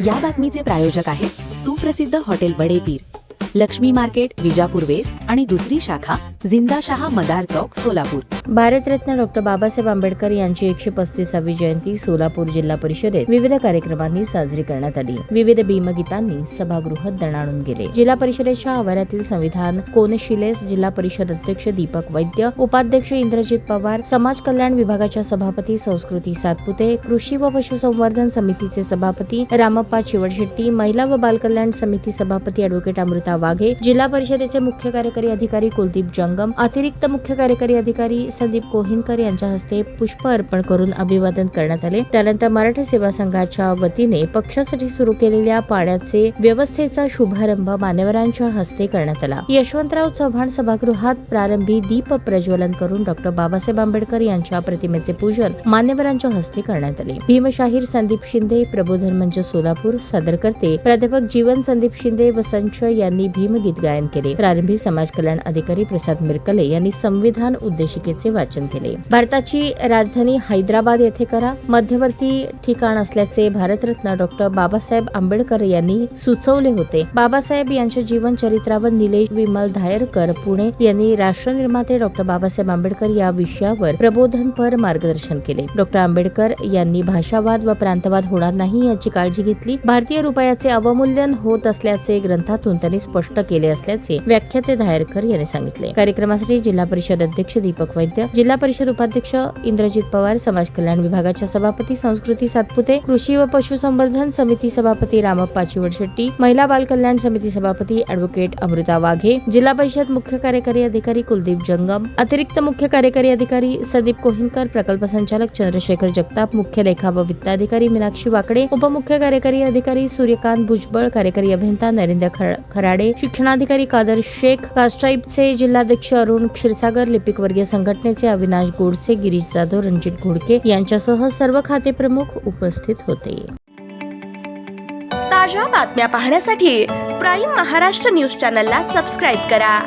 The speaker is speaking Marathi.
या बातमीचे प्रायोजक आहेत सुप्रसिद्ध hotel Badepir, Laxmi market, Vijapur west आणि दुसरी शाखा जिंदाशहा मदार चौक, सोलापूर। भारतरत्न डॉ. बाबासाहेब आंबेडकर यांची 135वी जयंती सोलापूर जिल्हा परिषदेत विविध कार्यक्रमांनी साजरी करण्यात आली। विविध भीमगीतांनी सभागृह दणाणून गेले। जिल्हा परिषदेच्या आवारातील संविधान कोनशिलेस जिल्हा परिषद अध्यक्ष दीपक वैद्य, उपाध्यक्ष इंद्रजित पवार, समाज कल्याण विभागाच्या सभापती संस्कृती सातपुते, कृषी व पशुसंवर्धन समितीचे सभापती रामप्पा चिवडशेट्टी, महिला व बालकल्याण समिती सभापती ॲडव्होकेट अमृता वाघे, जिल्हा परिषदेचे मुख्य कार्यकारी अधिकारी कुलदीप जंगम, अतिरिक्त मुख्य कार्यकारी अधिकारी संदीप कोहिनकर यांच्या हस्ते पुष्प अर्पण करून अभिवादन करण्यात आले। त्यानंतर मराठी सेवा संघाच्या वतीने पक्षासाठी सुरू केलेल्या पाण्याचे व्यवस्थेचा शुभारंभ मान्यवरांच्या हस्ते करण्यात आला। यशवंतराव चव्हाण सभागृहात प्रारंभी दीप प्रज्वलन करून डॉ. बाबासाहेब आंबेडकर यांच्या प्रतिमेचे पूजन मान्यवरांच्या हस्ते करण्यात आले। भीमशाहीर संदीप शिंदे, प्रबोधन मंच सोलापूर सादर करते प्राध्यापक जीवन संदीप शिंदे व संच यांनी भीमगीत गायन केले। प्रारंभी समाज कल्याण अधिकारी प्रसाद मिरकले यांनी संविधान उद्देशिकेचे वाचन केले। भारताची राजधानी हैदराबाद येथे करा, मध्यवर्ती ठिकाण असल्याचे भारतरत्न डॉ. बाबासाहेब आंबेडकर यांनी सुचवले होते। बाबासाहेब यांच्या जीवन चरित्रावर निलेश विमल धायरकर पुणे यांनी राष्ट्रनिर्माते डॉ. बाबासाहेब आंबेडकर या विषयावर प्रबोधनपर मार्गदर्शन केले। डॉ. आंबेडकर यांनी भाषावाद व प्रांतवाद होणार नाही याची काळजी घेतली। भारतीय रुपयाचे अवमूल्यन होत असल्याचे ग्रंथातून त्यांनी स्पष्ट केले असल्याचे व्याख्याते धायरकर यांनी सांगितले। कार्यक्रमासाठी जिल्हा परिषद अध्यक्ष दीपक वैद्य, जिल्हा परिषद उपाध्यक्ष इंद्रजित पवार, समाज कल्याण विभागाच्या सभापती संस्कृती सातपुते, कृषी व पशुसंवर्धन समिती सभापती रामप्पा चिवडशेट्टी, महिला बाल कल्याण समिती सभापती ॲडव्होकेट अमृता वाघे, जिल्हा परिषद मुख्य कार्यकारी अधिकारी कुलदीप जंगम, अतिरिक्त मुख्य कार्यकारी अधिकारी संदीप कोहिनकर, प्रकल्प संचालक चंद्रशेखर जगताप, मुख्य लेखा व वित्त अधिकारी मीनाक्षी वाकडे, उपमुख्य कार्यकारी अधिकारी सूर्यकांत भुजबळ, कार्यकारी अभियंता नरेंद्र खराडे, शिक्षणाधिकारी कादर शेख, कास्ट्राईबचे जिल्हाध्यक्ष अरुण क्षीरसागर, लिपिक वर्गीय संघटनेचे अविनाश गोडसे, गिरीश जाधव, रणजित घोडके यांच्यासह सर्व खाते प्रमुख उपस्थित होते। ताज्या बातम्या पाहण्यासाठी प्राईम महाराष्ट्र न्यूज चॅनलला सबस्क्राईब करा।